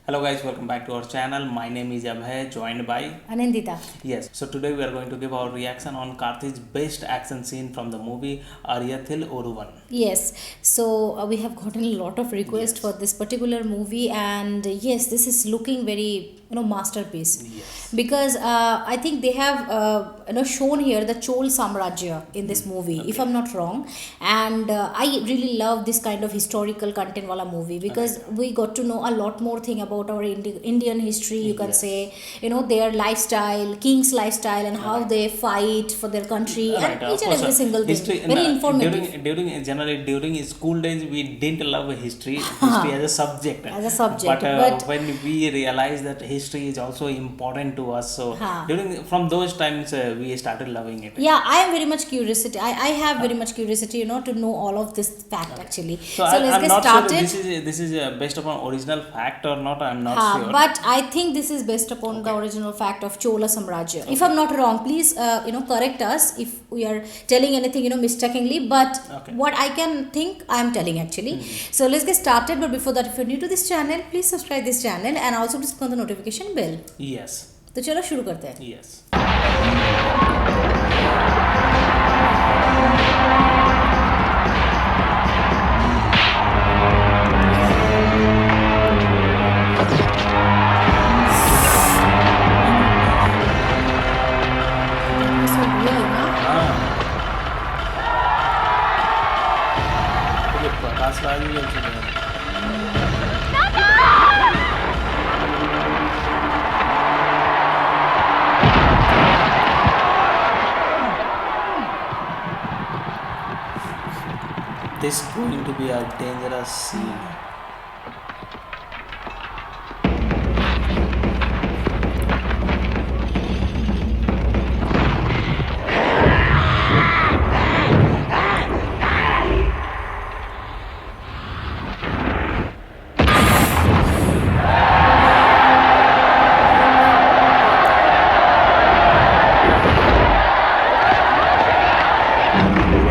Hello guys, welcome back to our channel. My name is Abhay, joined by Anandita. yes. So today we are going to give our reaction on Karthik's best action scene from the movie Aryathil Oruvan. Yes, so we have gotten a lot of requests Yes. for this particular movie, and yes, this is looking very masterpiece Yes. because I think they have shown here the Chol Samrajya in this movie, if I'm not wrong, and I really love this kind of historical content wala movie because we got to know a lot more thing about our Indian history. You can Yes. say their lifestyle, king's lifestyle, and how they fight for their country, Right, and of each and course, every single thing. history Very informative. during school days we didn't love history as a subject. As a subject, But when we realized that history is also important to us, so Huh. from those times we started loving it. Yeah, I am very much curiosity. I have very much curiosity, to know all of this fact actually. So Let's I'm get not started. sure this is based upon original fact or not. I'm not sure. But I think this is based upon the original fact of Chola Samrajya. If I'm not wrong, please correct us if we are telling anything mistakenly. But what I can think, I am telling actually. So let's get started. But before that, if you're new to this channel, please subscribe this channel and also click on the notification bell. Yes. तो चलो शुरू करते हैं. Yes. So real, ना? Okay, Prakash Raj is also there. This is going to be a dangerous scene.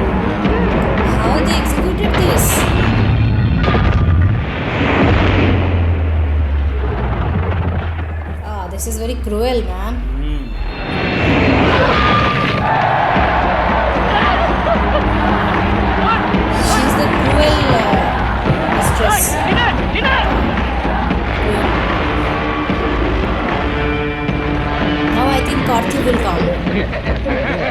How they executed this? This is very cruel, man. She's the cruel mistress. Now I think Karthi will come.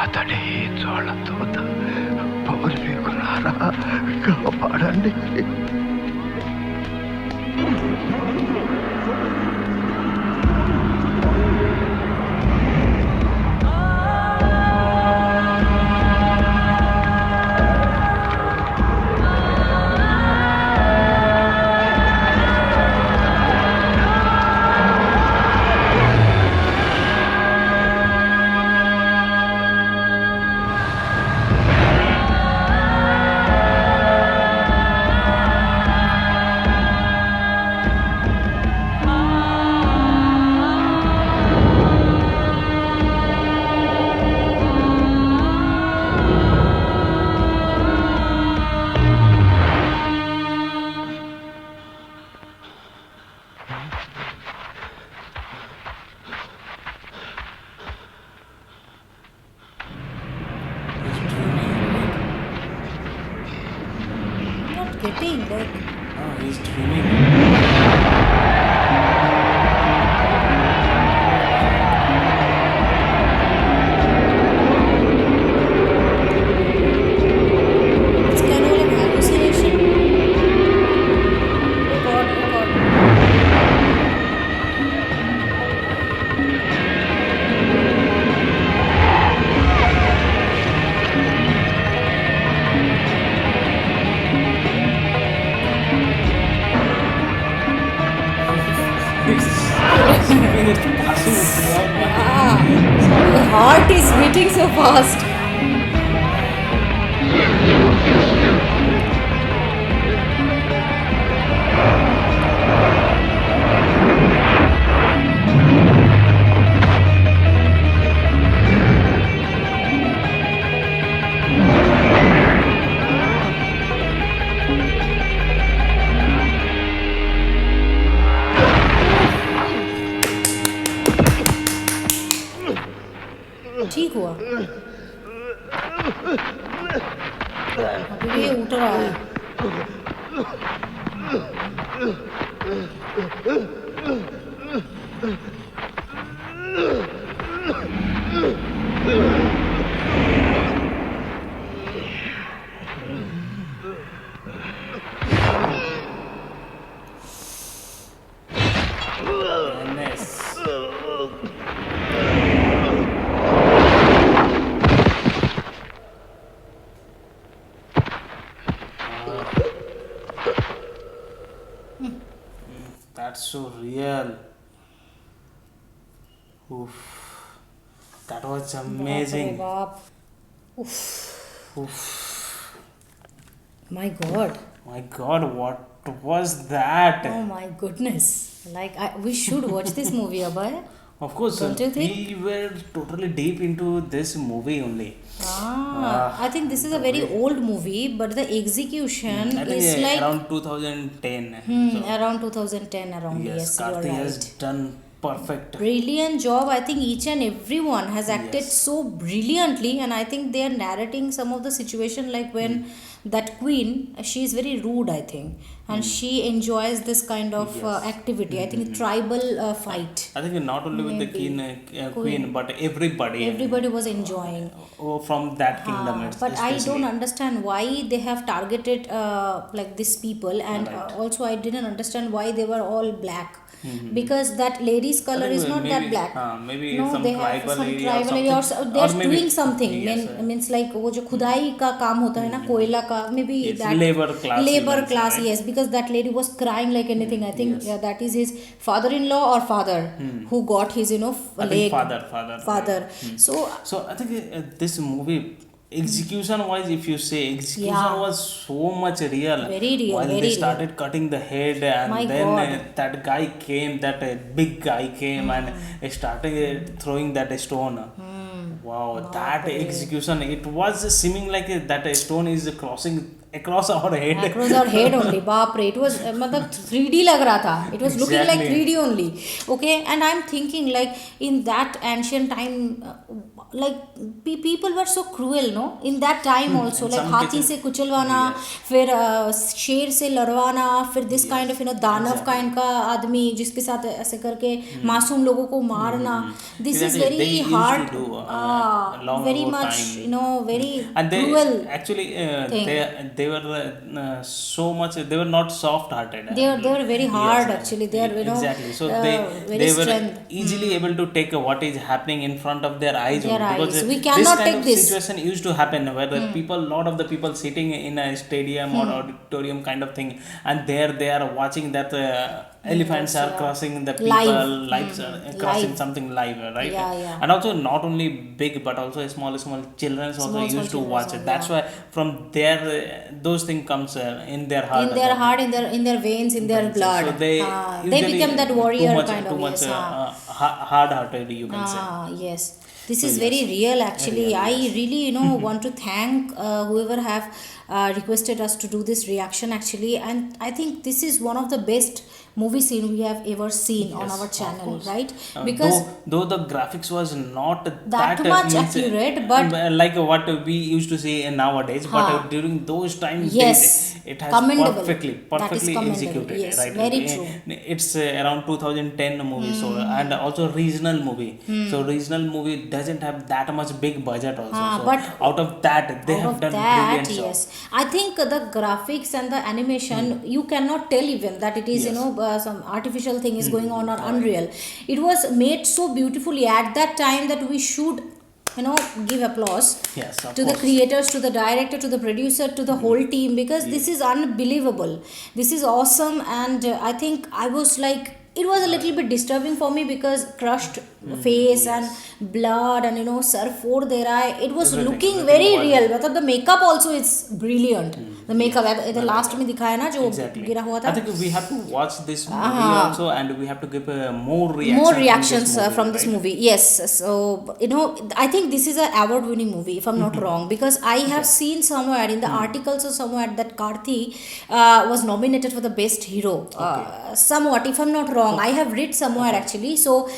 అతడే చోళతోత పౌర్వికులారా కాపాడండి. He's dreaming. Not getting like. Oh, he's dreaming. It's kind of like hallucination. Oh God, oh God. It's passing throughout my Ah, your heart is beating so fast. ठीक हुआ अभी भी ये उठ रहा है. goodness. That's so real. Oof. That was amazing. बाप रे बाप. Oof. Oof. My God. My God, what was that? Oh my goodness. Like we should watch this movie, Abhay. Of course, Don't you think? we were totally deep into this movie only. I think this is a very old movie, but the execution I think is like around 2010. around 2010 around. Yes, you are Karthi has right. done perfect. Brilliant job. I think each and everyone has acted Yes. so brilliantly, and I think they are narrating some of the situation like when that queen, she is very rude, I think, and she enjoys this kind of Yes. activity. I think tribal fight. I think not only with the Maybe. queen, but everybody. Everybody was enjoying. From that kingdom. But I don't especially. understand why they have targeted like these people, and Right. also I didn't understand why they were all black. Because that lady's color think is not that maybe- black. maybe no, some they have tribal some area or tribal area or something. they're Or maybe- doing something. Yes, Means like वो जो खुदाई का काम होता है ना कोयला का, maybe Yes, that labor class you labor can say, class, right? yes, because that lady was crying like anything. I think yes. yeah, that is his father-in-law or father who got his I leg. think father. Father. So So I think this movie execution wise, if you say execution Yeah. was so much real. Very real, While very they real. started cutting the head, and My then God. that guy came, that big guy came and started throwing that stone. Wow, that execution! It was seeming like that stone is crossing across our head. across our head only. बाप रे, it was मतलब 3D लग रहा था. It was looking like Exactly. 3D only. Okay, and I'm thinking like in that ancient time, like people were so cruel, no, in that time also, in like some हाथी cases- से कुचलवाना, फिर शेर से लड़वाना, फिर this kind of दानव kind का आदमी जिसके साथ ऐसे करके मासूम लोगों को मारना. This is Exactly. They very used to hard, do, long very ago much, time. very And they cruel actually thing. they were so much, they were not soft hearted. They were very hard actually. They are, exactly. So very they were strength. easily able to take what is happening in front of their eyes. Their only. Because eyes. We this cannot kind take of this. situation used to happen where the people, lot of the people sitting in a stadium or auditorium kind of thing, and there they are watching that elephants are crossing the people Live. lives are crossing Live. something live, right? Yeah. And also not only big but also small children also Small used to children watch also, it. That's why from there those things comes in their heart. in their heart, in their veins, in their blood. So they They become that warrior too much, kind too of. much Yes. hard-hearted, you can say. Yes. This is very real actually. I really want to thank whoever have requested us to do this reaction actually, and I think this is one of the best movie scene we have ever seen on Yes, our of channel, course. right? Because though the graphics was not that much means, accurate, but like what we used to see nowadays, but during those times, Yes, it has commendable. perfectly That is commendable. executed. Yes, right? very true. It's around 2010 movie, so and also regional movie. So regional movie doesn't have that much big budget also. So but out of that, they out have of done that, brilliant job. yes, I think the graphics and the animation, you cannot tell even that it is some artificial thing is going on or unreal. It was made so beautifully at that time that we should give applause Yes, of to the course. creators, to the director, to the producer, to the whole team, because this is unbelievable, this is awesome. And I think I was like, it was a little bit disturbing for me because crushed face and blood and sir for their eye, it was looking very real, but the makeup also is brilliant. The makeup the last में दिखाया ना जो Exactly. गिरा हुआ I था. think we have to watch this movie also, and we have to give more Reactions from this right? movie. Yes, so I think this is an award winning movie if I'm not wrong, because I have seen somewhere in the articles or somewhere that Karthi was nominated for the best hero, somewhat if I'm not wrong. I have read somewhere actually. So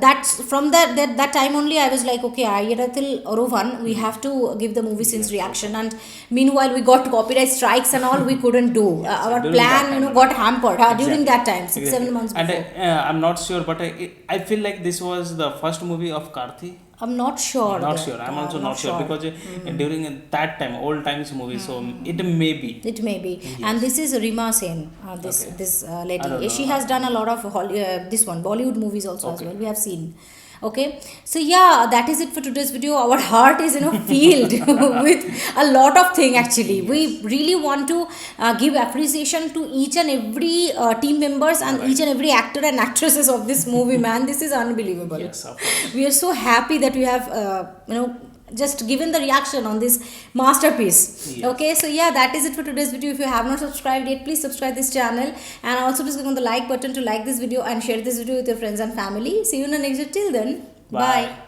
that's from that time only I was like, okay, Ayirathil Orovan, we have to give the movie since reaction. And meanwhile we got copyright strikes and all, we couldn't do. Our during plan that time. got hampered during Exactly. that time, 6-7 months And before. I'm not sure, but I feel like this was the first movie of Karthi. I'm not sure. Not there. sure. I'm also not sure because during that time, old times movie, so it may be. It may be. And this is Rima Sen, this I lady. don't know. She has done a lot of this one Bollywood movies also as well. We have seen. Okay, so yeah, that is it for today's video. Our heart is filled with a lot of thing actually. We really want to give appreciation to each and every team members and each and every actor and actresses of this movie. Man, this is unbelievable. Yes, of course. We are so happy that we have just given the reaction on this masterpiece. Yes. Okay, so yeah, that is it for today's video. If you have not subscribed yet, please subscribe this channel, and also please click on the like button to like this video and share this video with your friends and family. See you in the next video. Till then, bye.